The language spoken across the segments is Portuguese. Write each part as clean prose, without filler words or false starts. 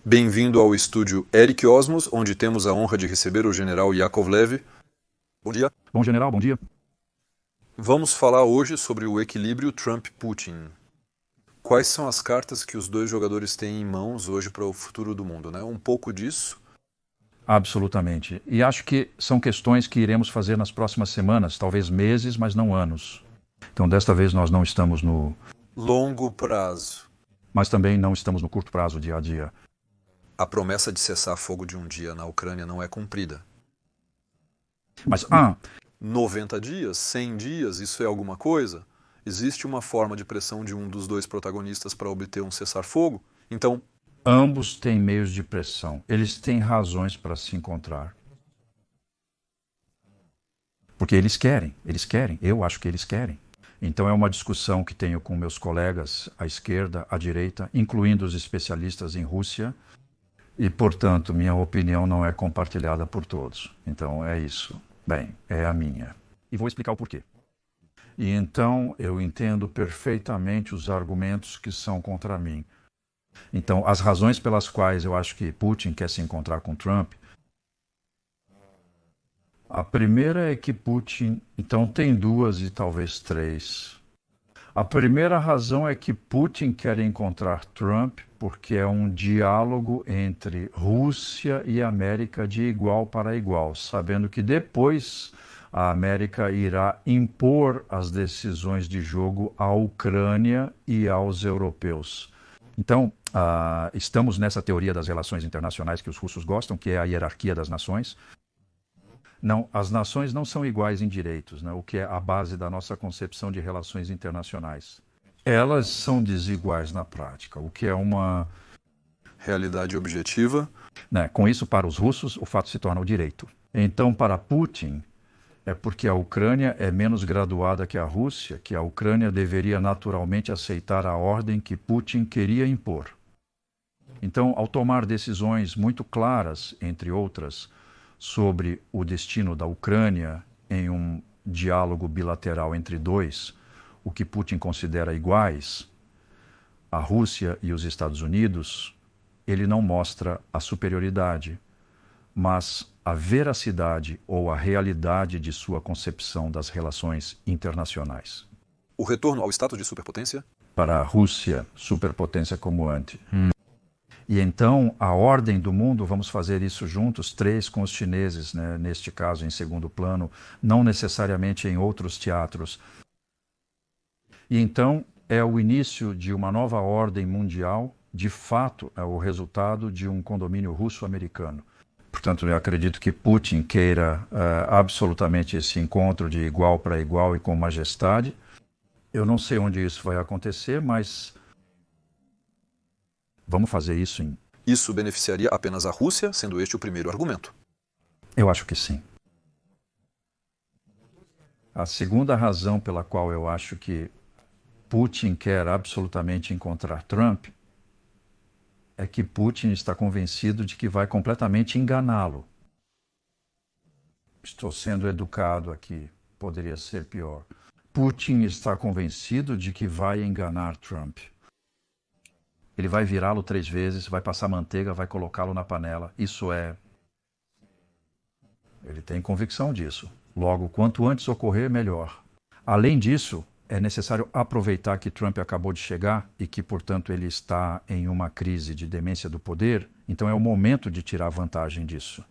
Bem-vindo ao estúdio Eric Osmos, onde temos a honra de receber o general Yakovlev. Bom dia. Bom, general, bom dia. Vamos falar hoje sobre o equilíbrio Trump-Putin. Quais são as cartas que os dois jogadores têm em mãos hoje para o futuro do mundo, né? Um pouco disso. Absolutamente. E acho que são questões que iremos fazer nas próximas semanas, talvez meses, mas não anos. Então, desta vez nós não estamos no longo prazo, mas também não estamos no curto prazo, dia a dia. A promessa de cessar fogo de um dia na Ucrânia não é cumprida. Mas 90 dias, 100 dias, isso é alguma coisa? Existe uma forma de pressão de um dos dois protagonistas para obter um cessar-fogo? Então, ambos têm meios de pressão. Eles têm razões para se encontrar. Porque eles querem. Eu acho que eles querem. Então é uma discussão que tenho com meus colegas à esquerda, à direita, incluindo os especialistas em Rússia. E, portanto, minha opinião não é compartilhada por todos. Então é isso. Bem, é a minha. E vou explicar o porquê. E então eu entendo perfeitamente os argumentos que são contra mim. Então, as razões pelas quais eu acho que Putin quer se encontrar com Trump. A primeira é que Putin, então tem duas e talvez três. A primeira razão é que Putin quer encontrar Trump porque é um diálogo entre Rússia e América de igual para igual, sabendo que depois a América irá impor as decisões de jogo à Ucrânia e aos europeus. Então, estamos nessa teoria das relações internacionais que os russos gostam, que é a hierarquia das nações. Não, as nações não são iguais em direitos, né? O que é a base da nossa concepção de relações internacionais. Elas são desiguais na prática, o que é uma realidade objetiva. Né? Com isso, para os russos, o fato se torna o direito. Então, para Putin, é porque a Ucrânia é menos graduada que a Rússia, que a Ucrânia deveria naturalmente aceitar a ordem que Putin queria impor. Então, ao tomar decisões muito claras, entre outras, sobre o destino da Ucrânia em um diálogo bilateral entre dois, o que Putin considera iguais, a Rússia e os Estados Unidos, ele não mostra a superioridade, mas a veracidade ou a realidade de sua concepção das relações internacionais. O retorno ao status de superpotência? Para a Rússia, superpotência como antes. E então, a ordem do mundo, vamos fazer isso juntos, três com os chineses, né? Neste caso, em segundo plano, não necessariamente em outros teatros. E então, é o início de uma nova ordem mundial, de fato, é o resultado de um condomínio russo-americano. Portanto, eu acredito que Putin queira absolutamente esse encontro de igual para igual e com majestade. Eu não sei onde isso vai acontecer, mas vamos fazer isso em... Isso beneficiaria apenas a Rússia, sendo este o primeiro argumento? Eu acho que sim. A segunda razão pela qual eu acho que Putin quer absolutamente encontrar Trump é que Putin está convencido de que vai completamente enganá-lo. Estou sendo educado aqui, poderia ser pior. Putin está convencido de que vai enganar Trump. Ele vai virá-lo 3 vezes, vai passar manteiga, vai colocá-lo na panela. Isso é... Ele tem convicção disso. Logo, quanto antes ocorrer, melhor. Além disso, é necessário aproveitar que Trump acabou de chegar e que, portanto, ele está em uma crise de demência do poder. Então é o momento de tirar vantagem disso.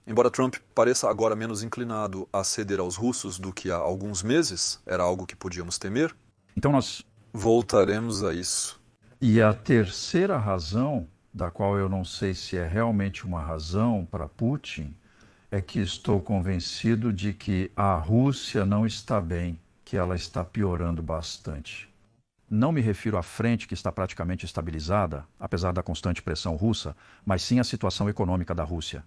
Embora Trump pareça agora menos inclinado a ceder aos russos do que há alguns meses, era algo que podíamos temer. Então nós voltaremos a isso. E a terceira razão, da qual eu não sei se é realmente uma razão para Putin, é que estou convencido de que a Rússia não está bem, que ela está piorando bastante. Não me refiro à frente que está praticamente estabilizada, apesar da constante pressão russa, mas sim à situação econômica da Rússia.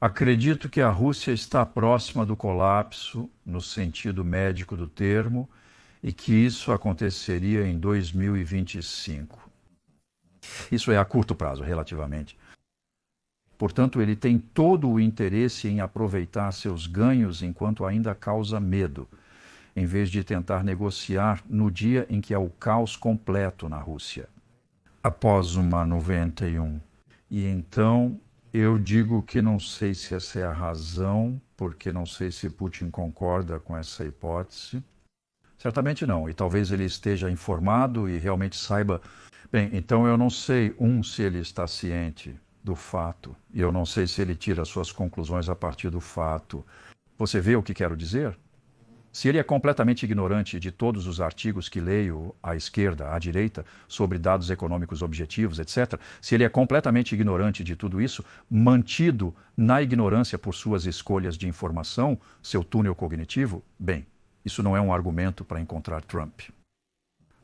Acredito que a Rússia está próxima do colapso, no sentido médico do termo, e que isso aconteceria em 2025. Isso é a curto prazo, relativamente. Portanto, ele tem todo o interesse em aproveitar seus ganhos enquanto ainda causa medo, em vez de tentar negociar no dia em que há o caos completo na Rússia. após uma 91. E então eu digo que não sei se essa é a razão, porque não sei se Putin concorda com essa hipótese. Certamente não, e talvez ele esteja informado e realmente saiba. Bem, então eu não sei, se ele está ciente do fato, e eu não sei se ele tira suas conclusões a partir do fato. Você vê o que quero dizer? Se ele é completamente ignorante de todos os artigos que leio à esquerda, à direita, sobre dados econômicos objetivos, etc., se ele é completamente ignorante de tudo isso, mantido na ignorância por suas escolhas de informação, seu túnel cognitivo, bem, isso não é um argumento para encontrar Trump.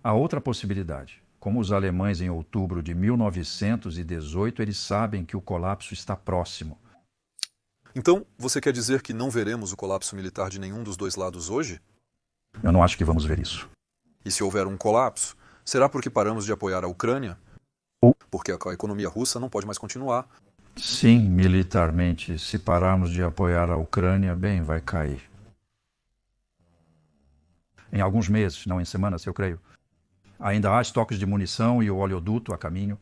Há outra possibilidade. Como os alemães em outubro de 1918, eles sabem que o colapso está próximo. Então, você quer dizer que não veremos o colapso militar de nenhum dos dois lados hoje? Eu não acho que vamos ver isso. E se houver um colapso, será porque paramos de apoiar a Ucrânia? Porque a economia russa não pode mais continuar. Sim, militarmente, se pararmos de apoiar a Ucrânia, bem, vai cair. Em alguns meses, não em semanas, eu creio. Ainda há estoques de munição e o oleoduto a caminho,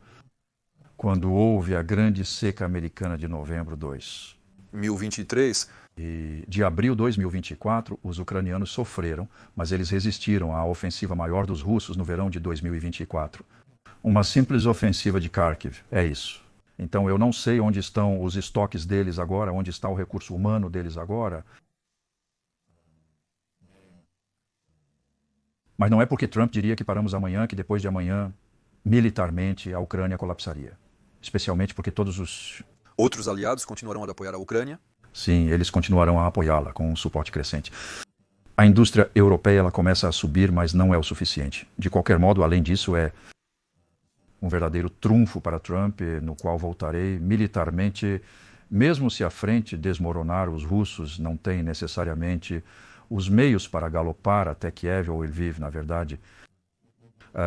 quando houve a grande seca americana de novembro 2. 1023. E de abril de 2024, os ucranianos sofreram, mas eles resistiram à ofensiva maior dos russos no verão de 2024. Uma simples ofensiva de Kharkiv, é isso. Então eu não sei onde estão os estoques deles agora, onde está o recurso humano deles agora. Mas não é porque Trump diria que paramos amanhã, que depois de amanhã, militarmente, a Ucrânia colapsaria. Especialmente porque todos os... Outros aliados continuarão a apoiar a Ucrânia? Sim, eles continuarão a apoiá-la com um suporte crescente. A indústria europeia ela começa a subir, mas não é o suficiente. De qualquer modo, além disso, é um verdadeiro trunfo para Trump, no qual voltarei militarmente, mesmo se a frente desmoronar, os russos não têm necessariamente os meios para galopar até Kiev ou Lviv, na verdade.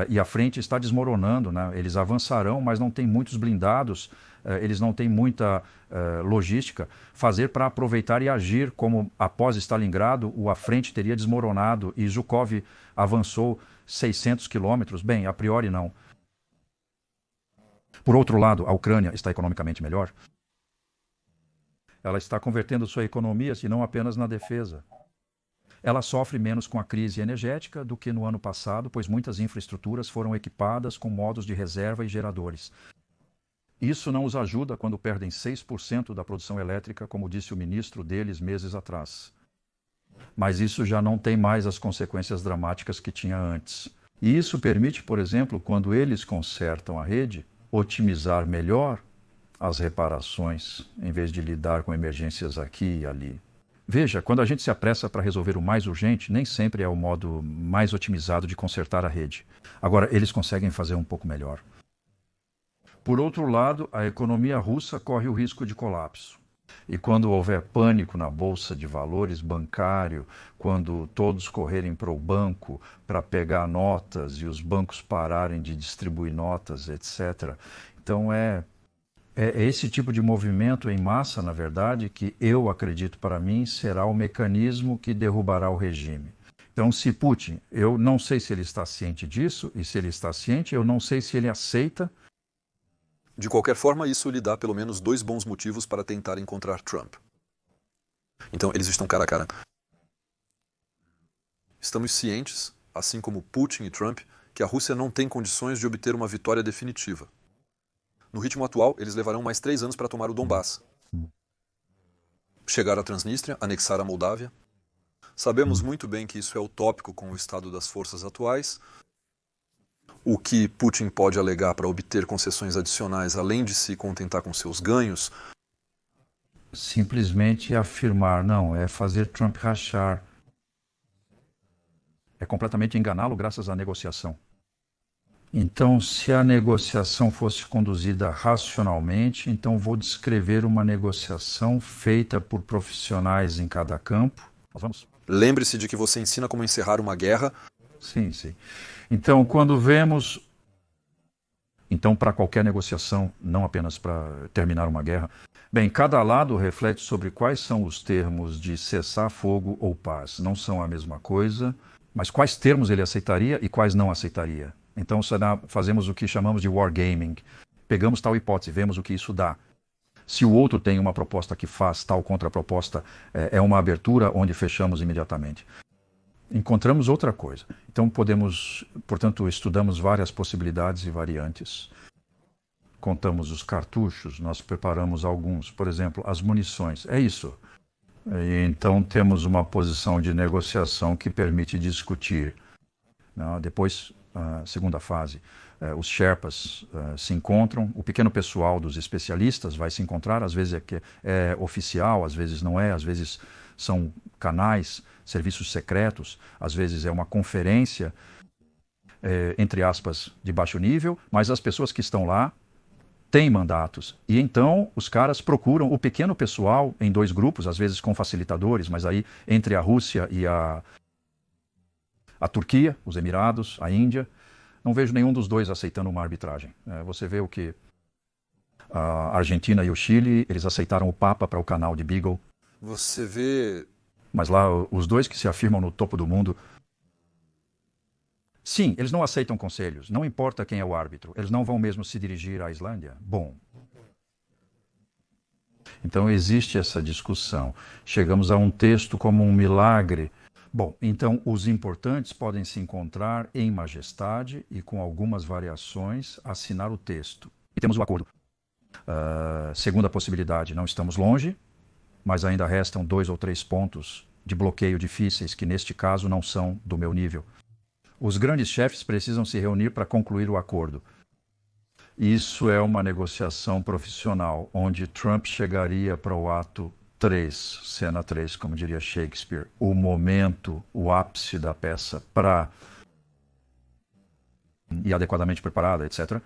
E a frente está desmoronando, né? Eles avançarão, mas não tem muitos blindados, eles não têm muita logística. Fazer para aproveitar e agir como após Stalingrado, a frente teria desmoronado e Zhukov avançou 600 quilômetros. Bem, a priori não. Por outro lado, a Ucrânia está economicamente melhor. Ela está convertendo sua economia, se não apenas na defesa. Ela sofre menos com a crise energética do que no ano passado, pois muitas infraestruturas foram equipadas com modos de reserva e geradores. Isso não os ajuda quando perdem 6% da produção elétrica, como disse o ministro deles meses atrás. Mas isso já não tem mais as consequências dramáticas que tinha antes. E isso permite, por exemplo, quando eles consertam a rede, otimizar melhor as reparações, em vez de lidar com emergências aqui e ali. Veja, quando a gente se apressa para resolver o mais urgente, nem sempre é o modo mais otimizado de consertar a rede. Agora, eles conseguem fazer um pouco melhor. Por outro lado, a economia russa corre o risco de colapso. E quando houver pânico na bolsa de valores bancário, quando todos correrem para o banco para pegar notas e os bancos pararem de distribuir notas, etc. Então é esse tipo de movimento em massa, na verdade, que eu acredito para mim será o mecanismo que derrubará o regime. Então, se Putin, eu não sei se ele está ciente disso, e se ele está ciente, eu não sei se ele aceita. De qualquer forma, isso lhe dá pelo menos 2 bons motivos para tentar encontrar Trump. Então, eles estão cara a cara. Estamos cientes, assim como Putin e Trump, que a Rússia não tem condições de obter uma vitória definitiva. No ritmo atual, eles levarão mais 3 anos para tomar o Donbass. Chegar à Transnistria, anexar a Moldávia. Sabemos muito bem que isso é utópico com o estado das forças atuais. O que Putin pode alegar para obter concessões adicionais, além de se contentar com seus ganhos? Simplesmente afirmar, não, é fazer Trump rachar. É completamente enganá-lo graças à negociação. Então, se a negociação fosse conduzida racionalmente, então vou descrever uma negociação feita por profissionais em cada campo. Nós vamos? Lembre-se de que você ensina como encerrar uma guerra. Sim, sim. Então, quando vemos... Então, para qualquer negociação, não apenas para terminar uma guerra, bem, cada lado reflete sobre quais são os termos de cessar fogo ou paz. Não são a mesma coisa, mas quais termos ele aceitaria e quais não aceitaria. Então fazemos o que chamamos de wargaming. Pegamos tal hipótese, vemos o que isso dá. Se o outro tem uma proposta que faz tal contraproposta, é uma abertura onde fechamos imediatamente. Encontramos outra coisa. Então portanto, estudamos várias possibilidades e variantes. Contamos os cartuchos, nós preparamos alguns. Por exemplo, as munições. É isso. E então temos uma posição de negociação que permite discutir. Depois, a segunda fase, os Sherpas se encontram, o pequeno pessoal dos especialistas vai se encontrar, às vezes é oficial, às vezes não é, às vezes são canais, serviços secretos, às vezes é uma conferência, entre aspas, de baixo nível, mas as pessoas que estão lá têm mandatos. E então os caras procuram o pequeno pessoal em dois grupos, às vezes com facilitadores, mas aí entre a Rússia e a Turquia, os Emirados, a Índia. Não vejo nenhum dos dois aceitando uma arbitragem. Você vê o que a Argentina e o Chile, eles aceitaram o Papa para o canal de Beagle. Você vê... Mas lá, os dois que se afirmam no topo do mundo, sim, eles não aceitam conselhos. Não importa quem é o árbitro. Eles não vão mesmo se dirigir à Islândia. Bom. Então existe essa discussão. Chegamos a um texto como um milagre. Bom, então os importantes podem se encontrar em majestade e, com algumas variações, assinar o texto. E temos o acordo. Segunda possibilidade, não estamos longe, mas ainda restam 2 ou 3 pontos de bloqueio difíceis que, neste caso, não são do meu nível. Os grandes chefes precisam se reunir para concluir o acordo. Isso é uma negociação profissional, onde Trump chegaria para o ato 3, cena 3, como diria Shakespeare, o momento, o ápice da peça e adequadamente preparada, etc.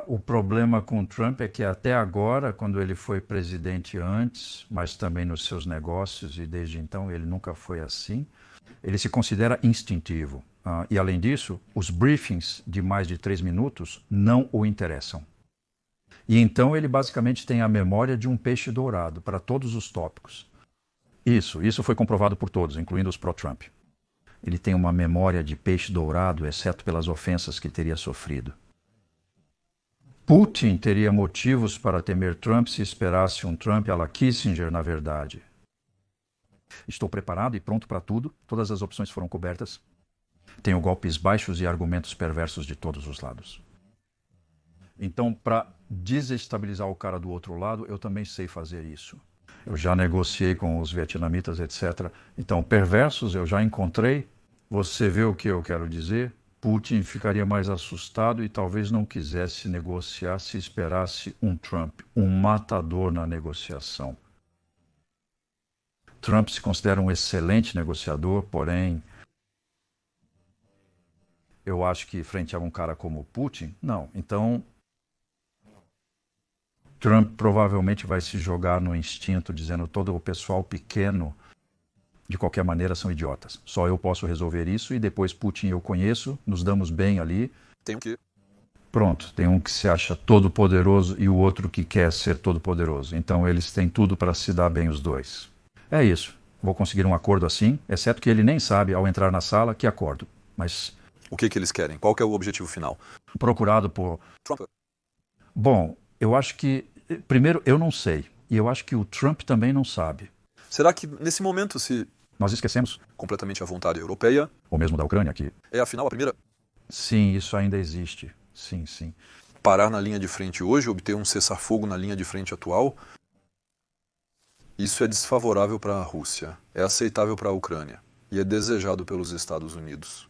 O problema com Trump é que até agora, quando ele foi presidente antes, mas também nos seus negócios, e desde então ele nunca foi assim, ele se considera instintivo. E além disso, os briefings de mais de 3 minutos não o interessam. E então ele basicamente tem a memória de um peixe dourado para todos os tópicos. Isso foi comprovado por todos, incluindo os pró-Trump. Ele tem uma memória de peixe dourado, exceto pelas ofensas que teria sofrido. Putin teria motivos para temer Trump se esperasse um Trump à la Kissinger, na verdade. Estou preparado e pronto para tudo, todas as opções foram cobertas. Tenho golpes baixos e argumentos perversos de todos os lados. Então, para desestabilizar o cara do outro lado, eu também sei fazer isso. Eu já negociei com os vietnamitas, etc. Então, perversos eu já encontrei. Você vê o que eu quero dizer? Putin ficaria mais assustado e talvez não quisesse negociar se esperasse um Trump, um matador na negociação. Trump se considera um excelente negociador, porém, eu acho que frente a um cara como Putin, não. Então, Trump provavelmente vai se jogar no instinto, dizendo todo o pessoal pequeno, de qualquer maneira, são idiotas. Só eu posso resolver isso e depois Putin eu conheço, nos damos bem ali. Tem que... Pronto, tem um que se acha todo-poderoso e o outro que quer ser todo-poderoso. Então eles têm tudo para se dar bem os dois. É isso. Vou conseguir um acordo assim, exceto que ele nem sabe, ao entrar na sala, que acordo. Mas... O que eles querem? Qual que é o objetivo final? Procurado por... Trump. Bom, eu acho que... Primeiro, eu não sei. E eu acho que o Trump também não sabe. Será que, nesse momento, se... Nós esquecemos... Completamente a vontade europeia... Ou mesmo da Ucrânia, que... É, afinal, a primeira... Sim, isso ainda existe. Sim, sim. Parar na linha de frente hoje, obter um cessar-fogo na linha de frente atual... Isso é desfavorável para a Rússia. É aceitável para a Ucrânia. E é desejado pelos Estados Unidos.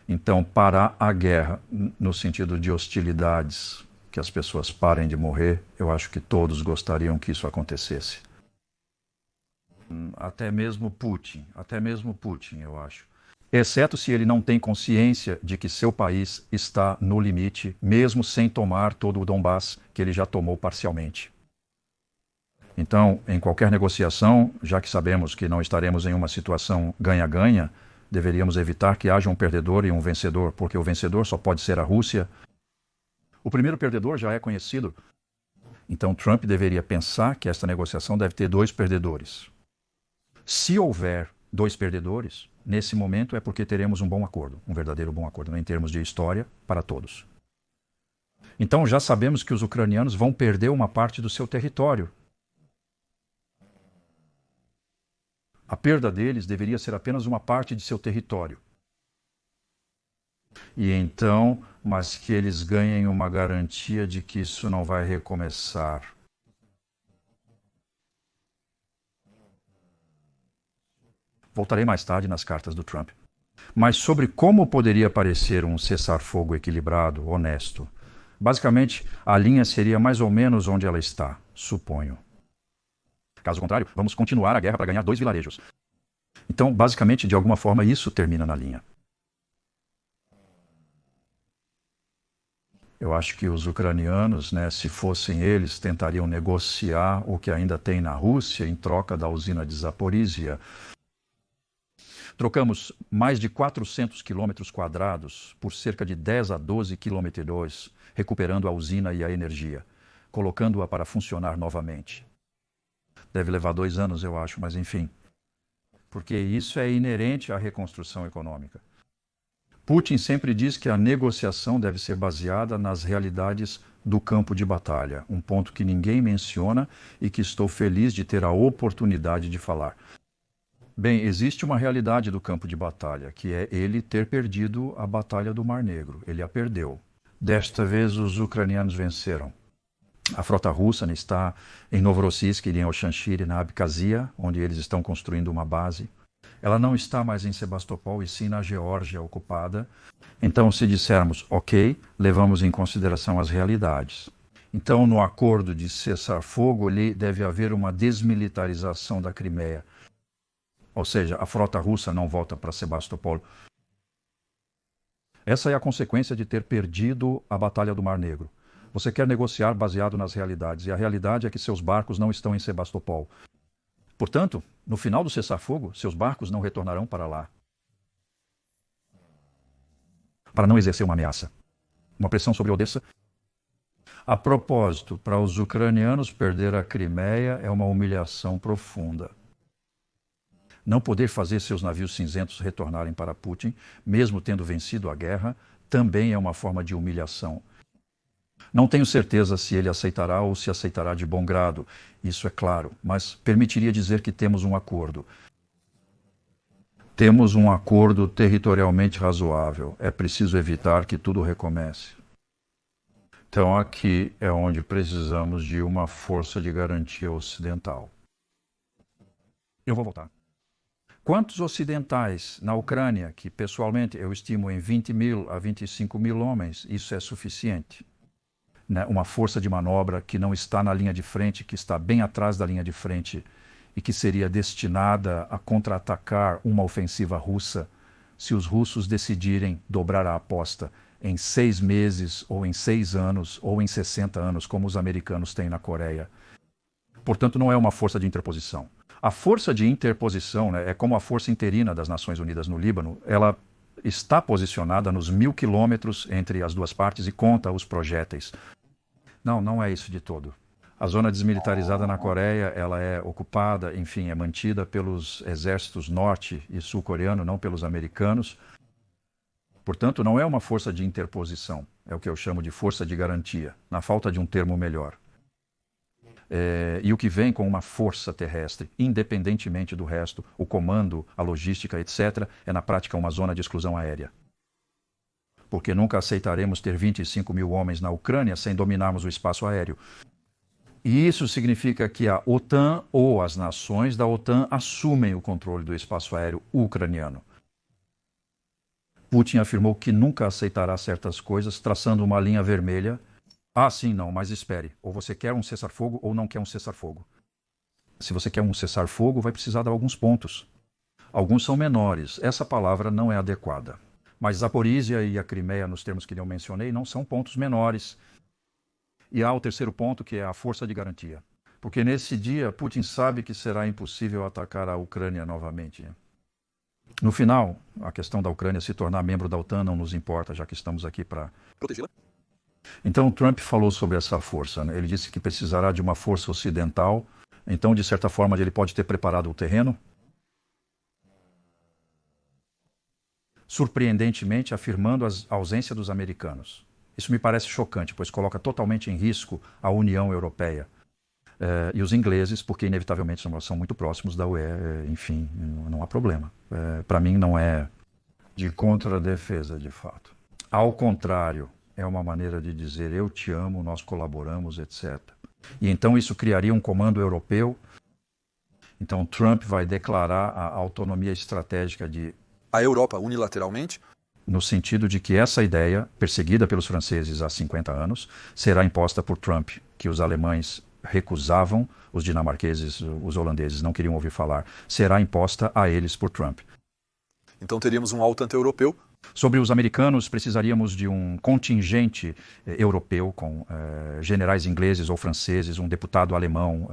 Então, parar a guerra, no sentido de hostilidades, que as pessoas parem de morrer, eu acho que todos gostariam que isso acontecesse. Até mesmo Putin, eu acho. Exceto se ele não tem consciência de que seu país está no limite, mesmo sem tomar todo o Donbass, que ele já tomou parcialmente. Então, em qualquer negociação, já que sabemos que não estaremos em uma situação ganha-ganha, deveríamos evitar que haja um perdedor e um vencedor, porque o vencedor só pode ser a Rússia. O primeiro perdedor já é conhecido. Então, Trump deveria pensar que esta negociação deve ter 2 perdedores. Se houver 2 perdedores, nesse momento é porque teremos um bom acordo, um verdadeiro bom acordo, em termos de história, para todos. Então já sabemos que os ucranianos vão perder uma parte do seu território. A perda deles deveria ser apenas uma parte de seu território. E então, mas que eles ganhem uma garantia de que isso não vai recomeçar. Voltarei mais tarde nas cartas do Trump. Mas sobre como poderia parecer um cessar-fogo equilibrado, honesto. Basicamente, a linha seria mais ou menos onde ela está, suponho. Caso contrário, vamos continuar a guerra para ganhar 2 vilarejos. Então, basicamente, de alguma forma, isso termina na linha. Eu acho que os ucranianos, se fossem eles, tentariam negociar o que ainda tem na Rússia em troca da usina de Zaporizhia. Trocamos mais de 400 quilômetros quadrados por cerca de 10 a 12 quilômetros, recuperando a usina e a energia, colocando-a para funcionar novamente. Deve levar 2 anos, eu acho, mas enfim. Porque isso é inerente à reconstrução econômica. Putin sempre diz que a negociação deve ser baseada nas realidades do campo de batalha, um ponto que ninguém menciona e que estou feliz de ter a oportunidade de falar. Bem, existe uma realidade do campo de batalha, que é ele ter perdido a Batalha do Mar Negro. Ele a perdeu. Desta vez, os ucranianos venceram. A frota russa está em Novorossiysk, em Oxanchir, na Abkhazia, onde eles estão construindo uma base. Ela não está mais em Sebastopol, e sim na Geórgia ocupada. Então, se dissermos, ok, levamos em consideração as realidades. Então, no acordo de cessar-fogo, ali deve haver uma desmilitarização da Crimeia. Ou seja, a frota russa não volta para Sebastopol. Essa é a consequência de ter perdido a Batalha do Mar Negro. Você quer negociar baseado nas realidades, e a realidade é que seus barcos não estão em Sebastopol. Portanto, no final do cessar-fogo, seus barcos não retornarão para lá. Para não exercer uma ameaça. Uma pressão sobre Odessa. A propósito, para os ucranianos, perder a Crimeia é uma humilhação profunda. Não poder fazer seus navios cinzentos retornarem para Putin, mesmo tendo vencido a guerra, também é uma forma de humilhação. Não tenho certeza se ele aceitará ou se aceitará de bom grado, isso é claro, mas permitiria dizer que temos um acordo. Temos um acordo territorialmente razoável. É preciso evitar que tudo recomece. Então aqui é onde precisamos de uma força de garantia ocidental. Eu vou voltar. Quantos ocidentais na Ucrânia, que pessoalmente eu estimo em 20 mil a 25 mil homens, isso é suficiente? Uma força de manobra que não está na linha de frente, que está bem atrás da linha de frente e que seria destinada a contra-atacar uma ofensiva russa se os russos decidirem dobrar a aposta em 6 meses, ou em 6 anos, ou em 60 anos, como os americanos têm na Coreia. Portanto, não é uma força de interposição. A força de interposição é como a força interina das Nações Unidas no Líbano. Ela está posicionada nos 1000 quilômetros entre as duas partes e conta os projéteis. Não é isso de todo. A zona desmilitarizada na Coreia, ela é ocupada, enfim, é mantida pelos exércitos norte e sul-coreano, não pelos americanos. Portanto, não é uma força de interposição, é o que eu chamo de força de garantia, na falta de um termo melhor. E o que vem com uma força terrestre, independentemente do resto, o comando, a logística, etc., é na prática uma zona de exclusão aérea. Porque nunca aceitaremos ter 25 mil homens na Ucrânia sem dominarmos o espaço aéreo. E isso significa que a OTAN ou as nações da OTAN assumem o controle do espaço aéreo ucraniano. Putin afirmou que nunca aceitará certas coisas, traçando uma linha vermelha. Ah, sim, não, mas espere. Ou você quer um cessar-fogo ou não quer um cessar-fogo. Se você quer um cessar-fogo, vai precisar de alguns pontos. Alguns são menores. Essa palavra não é adequada. Mas Zaporizhia e a Crimeia, nos termos que eu mencionei, não são pontos menores. E há o terceiro ponto, que é a força de garantia. Porque nesse dia, Putin sabe que será impossível atacar a Ucrânia novamente. No final, a questão da Ucrânia se tornar membro da OTAN não nos importa, já que estamos aqui para protegê-la. Então, Trump falou sobre essa força. Ele disse que precisará de uma força ocidental. Então, de certa forma, ele pode ter preparado o terreno. surpreendentemente afirmando a ausência dos americanos. Isso me parece chocante, pois coloca totalmente em risco a União Europeia. E os ingleses, porque inevitavelmente são muito próximos da UE, enfim, não há problema. Para mim não é de contradefesa, de fato. Ao contrário, é uma maneira de dizer eu te amo, nós colaboramos, etc. E então isso criaria um comando europeu. Então Trump vai declarar a autonomia estratégica de a Europa unilateralmente, no sentido de que essa ideia, perseguida pelos franceses há 50 anos, será imposta por Trump, que os alemães recusavam, os dinamarqueses, os holandeses não queriam ouvir falar, será imposta a eles por Trump. Então teríamos um alto europeu. Sobre os americanos, precisaríamos de um contingente europeu com generais ingleses ou franceses, um deputado alemão,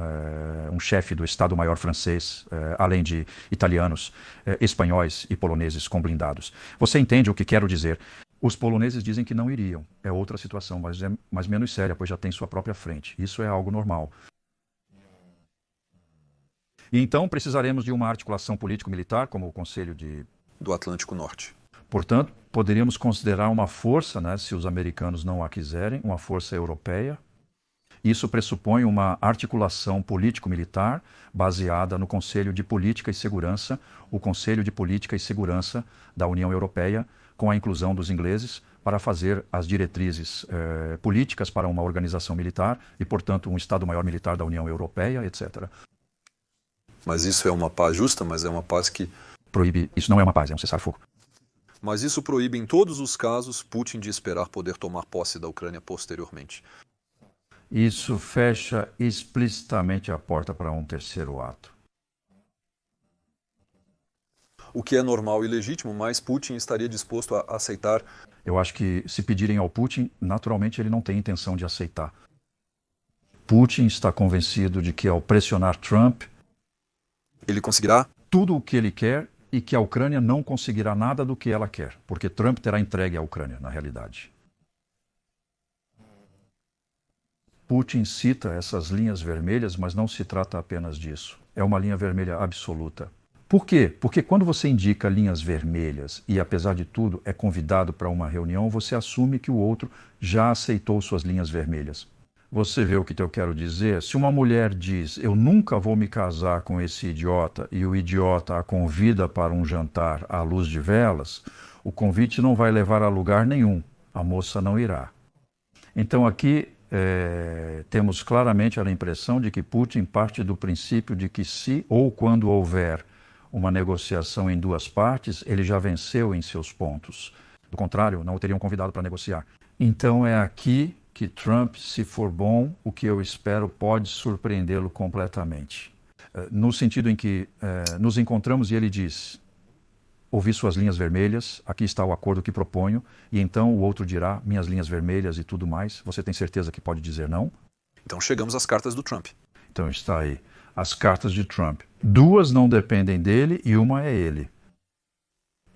um chefe do Estado-Maior francês, além de italianos, espanhóis e poloneses com blindados. Você entende o que quero dizer? Os poloneses dizem que não iriam. É outra situação, mas é mais menos séria, pois já tem sua própria frente. Isso é algo normal. E então precisaremos de uma articulação político-militar, como o Conselho do Atlântico Norte. Portanto, poderíamos considerar uma força, se os americanos não a quiserem, uma força europeia. Isso pressupõe uma articulação político-militar baseada no Conselho de Política e Segurança, o Conselho de Política e Segurança da União Europeia, com a inclusão dos ingleses, para fazer as diretrizes políticas para uma organização militar e, portanto, um Estado-Maior militar da União Europeia, etc. Mas isso é uma paz justa, mas é uma paz que proíbe. Isso não é uma paz, é um cessar-fogo. Mas isso proíbe em todos os casos Putin de esperar poder tomar posse da Ucrânia posteriormente. Isso fecha explicitamente a porta para um terceiro ato. O que é normal e legítimo, mas Putin estaria disposto a aceitar. Eu acho que se pedirem ao Putin, naturalmente ele não tem intenção de aceitar. Putin está convencido de que ao pressionar Trump, ele conseguirá tudo o que ele quer e que a Ucrânia não conseguirá nada do que ela quer, porque Trump terá entregue a Ucrânia, na realidade. Putin cita essas linhas vermelhas, mas não se trata apenas disso. É uma linha vermelha absoluta. Por quê? Porque quando você indica linhas vermelhas e, apesar de tudo, é convidado para uma reunião, você assume que o outro já aceitou suas linhas vermelhas. Você vê o que eu quero dizer? Se uma mulher diz, eu nunca vou me casar com esse idiota, e o idiota a convida para um jantar à luz de velas, o convite não vai levar a lugar nenhum. A moça não irá. Então aqui temos claramente a impressão de que Putin parte do princípio de que se ou quando houver uma negociação em duas partes, ele já venceu em seus pontos. Do contrário, não o teriam convidado para negociar. Então é aqui que Trump, se for bom, o que eu espero pode surpreendê-lo completamente. No sentido em que nos encontramos e ele diz, ouvi suas linhas vermelhas, aqui está o acordo que proponho, e então o outro dirá, minhas linhas vermelhas e tudo mais. Você tem certeza que pode dizer não? Então chegamos às cartas do Trump. Então está aí, as cartas de Trump. Duas não dependem dele e uma é ele.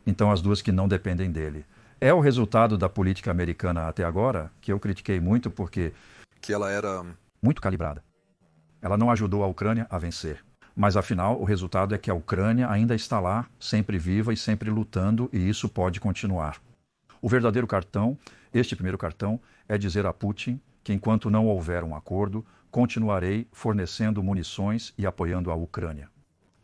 Então as duas que não dependem dele. É o resultado da política americana até agora, que eu critiquei muito porque que ela era muito calibrada. Ela não ajudou a Ucrânia a vencer. Mas, afinal, o resultado é que a Ucrânia ainda está lá, sempre viva e sempre lutando, e isso pode continuar. O verdadeiro cartão, este primeiro cartão, é dizer a Putin que, enquanto não houver um acordo, continuarei fornecendo munições e apoiando a Ucrânia.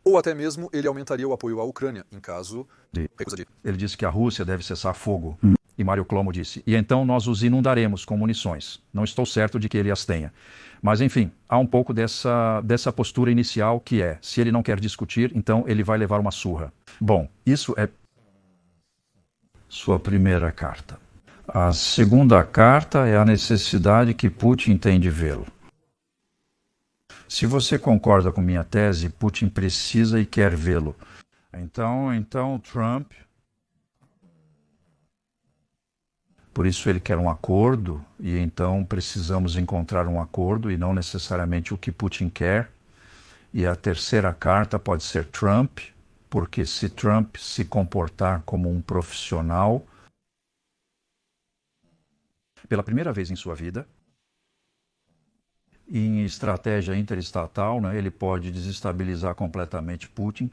Ou até mesmo ele aumentaria o apoio à Ucrânia, em caso de recusa de... Ele disse que a Rússia deve cessar fogo. E Mário Clomo disse, e então nós os inundaremos com munições. Não estou certo de que ele as tenha. Mas, enfim, há um pouco dessa postura inicial que é, se ele não quer discutir, então ele vai levar uma surra. Bom, isso é sua primeira carta. A segunda carta é a necessidade que Putin tem de vê-lo. Se você concorda com minha tese, Putin precisa e quer vê-lo. Então Trump... Por isso ele quer um acordo, e então precisamos encontrar um acordo, e não necessariamente o que Putin quer. E a terceira carta pode ser Trump, porque se Trump se comportar como um profissional, pela primeira vez em sua vida, em estratégia interestatal, ele pode desestabilizar completamente Putin.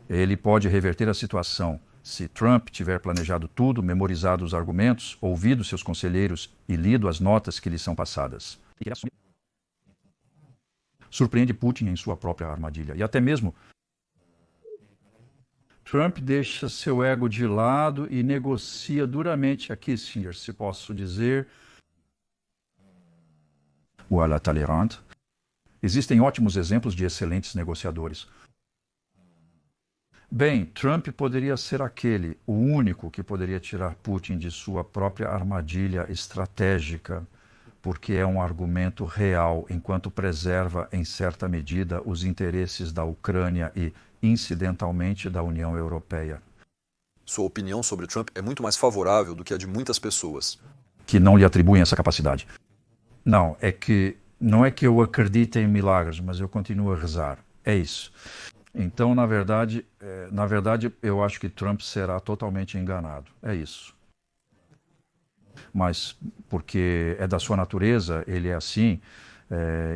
Ele pode reverter a situação Se Trump tiver planejado tudo, memorizado os argumentos, ouvido seus conselheiros e lido as notas que lhe são passadas. Surpreende Putin em sua própria armadilha. E até mesmo Trump deixa seu ego de lado e negocia duramente a Kissinger, se posso dizer, ou à la Talleyrand. Existem ótimos exemplos de excelentes negociadores. Bem, Trump poderia ser aquele, o único que poderia tirar Putin de sua própria armadilha estratégica, porque é um argumento real, enquanto preserva, em certa medida, os interesses da Ucrânia e, incidentalmente, da União Europeia. Sua opinião sobre Trump é muito mais favorável do que a de muitas pessoas que não lhe atribuem essa capacidade. Não é que eu acredite em milagres, mas eu continuo a rezar. É isso. Então, na verdade, eu acho que Trump será totalmente enganado. É isso. Mas porque é da sua natureza, ele é assim,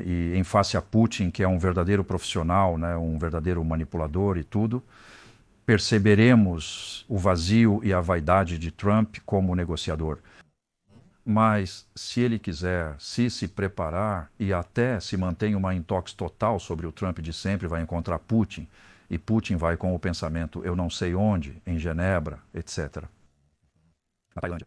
e em face a Putin, que é um verdadeiro profissional, né, um verdadeiro manipulador e tudo, perceberemos o vazio e a vaidade de Trump como negociador. Mas, se ele quiser se preparar e até se mantém uma intox total sobre o Trump de sempre, vai encontrar Putin, e Putin vai com o pensamento eu não sei onde, em Genebra, etc. Na Tailândia.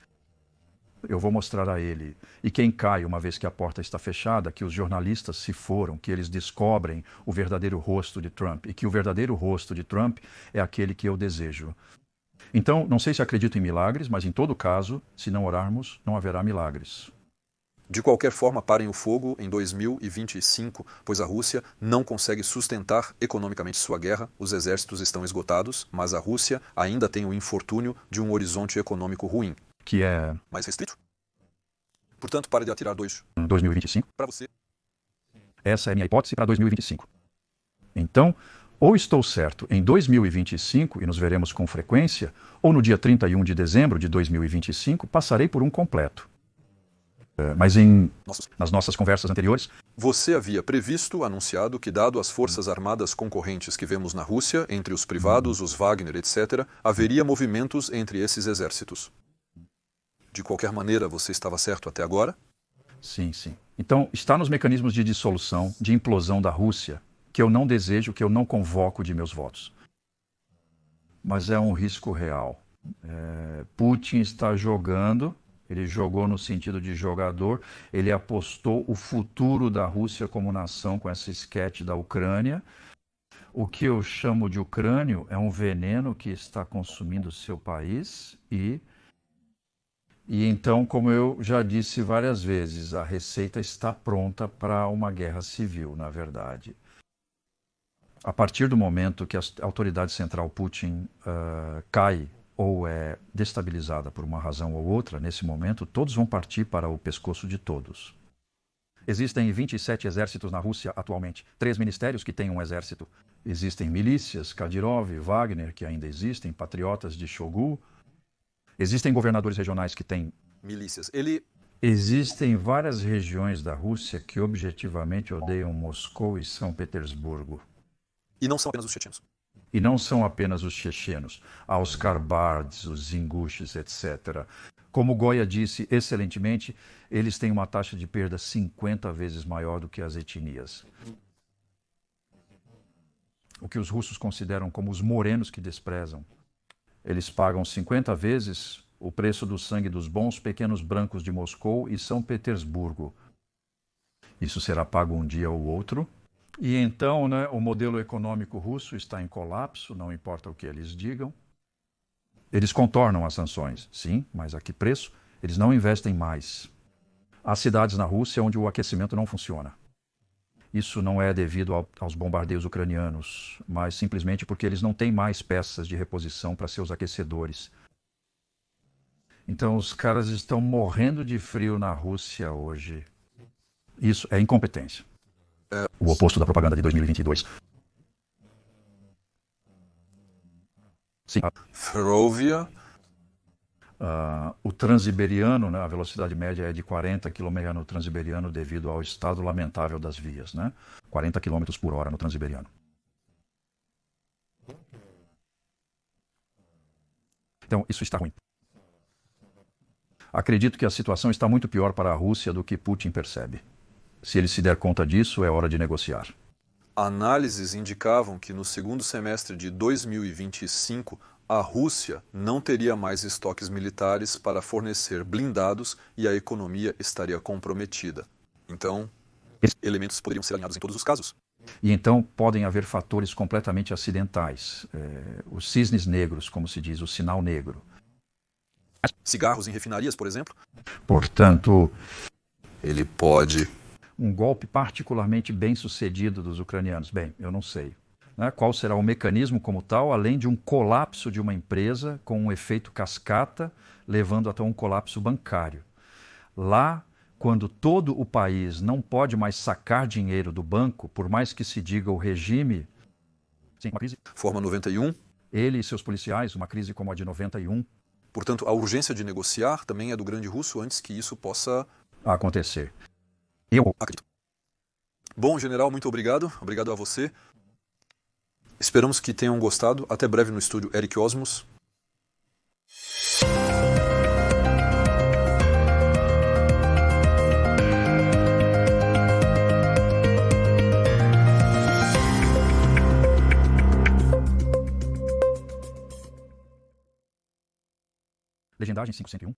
Eu vou mostrar a ele. E quem cai, uma vez que a porta está fechada, que os jornalistas se foram, que eles descobrem o verdadeiro rosto de Trump, e que o verdadeiro rosto de Trump é aquele que eu desejo. Então, não sei se acredito em milagres, mas em todo caso, se não orarmos, não haverá milagres. De qualquer forma, parem o fogo em 2025, pois a Rússia não consegue sustentar economicamente sua guerra, os exércitos estão esgotados, mas a Rússia ainda tem o infortúnio de um horizonte econômico ruim. Que é... mais restrito? Portanto, pare de atirar 2025? Para você. Essa é a minha hipótese para 2025. Então, ou estou certo em 2025, e nos veremos com frequência, ou no dia 31 de dezembro de 2025, passarei por um completo. Mas nas nossas conversas anteriores... Você havia previsto, anunciado, que dado as forças armadas concorrentes que vemos na Rússia, entre os privados, os Wagner, etc., haveria movimentos entre esses exércitos. De qualquer maneira, você estava certo até agora? Sim, sim. Então, está nos mecanismos de dissolução, de implosão da Rússia, que eu não desejo, que eu não convoco de meus votos. Mas é um risco real. Putin está jogando, ele jogou no sentido de jogador, ele apostou o futuro da Rússia como nação com essa esquete da Ucrânia. O que eu chamo de ucrânio é um veneno que está consumindo seu país e então, como eu já disse várias vezes, a receita está pronta para uma guerra civil, na verdade. A partir do momento que a autoridade central Putin cai ou é destabilizada por uma razão ou outra, nesse momento, todos vão partir para o pescoço de todos. Existem 27 exércitos na Rússia atualmente, 3 ministérios que têm um exército. Existem milícias, Kadyrov, Wagner, que ainda existem, patriotas de Shoigu. Existem governadores regionais que têm milícias. Existem várias regiões da Rússia que objetivamente odeiam Moscou e São Petersburgo. E não são apenas os chechenos. E não são apenas os chechenos. Há os Karbards, os Ingushes, etc. Como Goya disse excelentemente, eles têm uma taxa de perda 50 vezes maior do que as etnias. O que os russos consideram como os morenos que desprezam. Eles pagam 50 vezes o preço do sangue dos bons pequenos brancos de Moscou e São Petersburgo. Isso será pago um dia ou outro. E então, o modelo econômico russo está em colapso, não importa o que eles digam. Eles contornam as sanções, sim, mas a que preço? Eles não investem mais. Há cidades na Rússia onde o aquecimento não funciona. Isso não é devido aos bombardeios ucranianos, mas simplesmente porque eles não têm mais peças de reposição para seus aquecedores. Então os caras estão morrendo de frio na Rússia hoje. Isso é incompetência. O oposto da propaganda de 2022. Sim. Ferrovia. O transiberiano, a velocidade média é de 40 km no transiberiano devido ao estado lamentável das vias, 40 km por hora no transiberiano. Então, isso está ruim. Acredito que a situação está muito pior para a Rússia do que Putin percebe. Se ele se der conta disso, é hora de negociar. Análises indicavam que no segundo semestre de 2025, a Rússia não teria mais estoques militares para fornecer blindados e a economia estaria comprometida. Então, elementos poderiam ser alinhados em todos os casos. E então podem haver fatores completamente acidentais. Os cisnes negros, como se diz, o sinal negro. Cigarros em refinarias, por exemplo. Portanto, ele pode... Um golpe particularmente bem sucedido dos ucranianos. Bem, eu não sei. Né? Qual será o mecanismo como tal, além de um colapso de uma empresa com um efeito cascata, levando até um colapso bancário. Lá, quando todo o país não pode mais sacar dinheiro do banco, por mais que se diga o regime... Sim, uma crise. Forma 91. Ele e seus policiais, uma crise como a de 91. Portanto, a urgência de negociar também é do grande russo antes que isso possa... acontecer. Eu acredito. Bom, general, muito obrigado. Obrigado a você. Esperamos que tenham gostado. Até breve no estúdio Eric Osmos. Legendagem 501.